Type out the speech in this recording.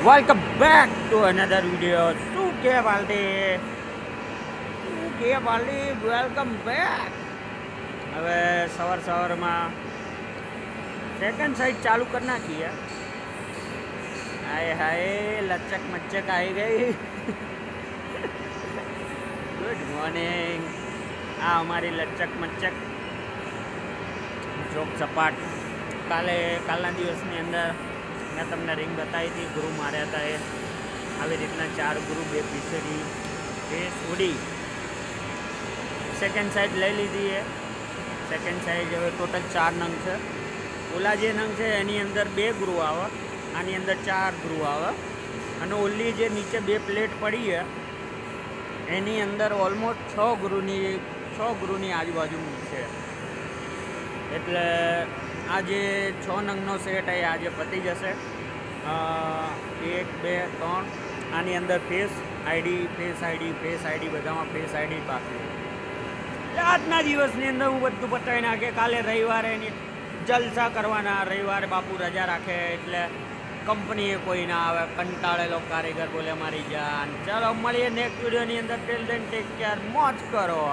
Welcome back to another video. શું કે પાલટી welcome back. હવે સવારમાં સેકન્ડ સાઈડ ચાલુ કરી નાખીએ. હાય લચક મચ્ચક આવી ગઈ. Good morning. આ અમારી લચક મચ્ચક ચોક સપાટ. કાલના દિવસની અંદર મેં તમને રિંગ બતાવી હતી, ગુરુ માર્યા હતા. એ આવી રીતના 4 ગુરુ, 2 પીછેડી, 2 સોડી. સેકન્ડ સાઈડ લઈ લીધી છે. સેકન્ડ સાઈડ હવે ટોટલ 4 નંગ છે. ઓલા જે નંગ છે એની અંદર 2 ગુરુ આવે, આની અંદર 4 ગુરુ આવે. અને ઓલી જે નીચે 2 પ્લેટ પડી છે એની અંદર ઓલમોસ્ટ 6 ગુરુની આજુબાજુ છે. એટલે આ જે 6 નંગનો સેટ એ આજે પતી જશે. 1 2 3 આની અંદર ફેસ આઈડી બધામાં ફેસ આઈડી બાકી. આજના દિવસની અંદર હું બધું પતાવી નાખે. કાલે રવિવારે એની જલસા કરવાના. રવિવારે બાપુ રજા રાખે એટલે કંપનીએ કોઈ ના આવે. કંટાળેલો કારીગર બોલે મારી જાન. ચાલો મળીએ નેક્સ્ટ વિડીયોની અંદર. Till then take care. મોજ કરો.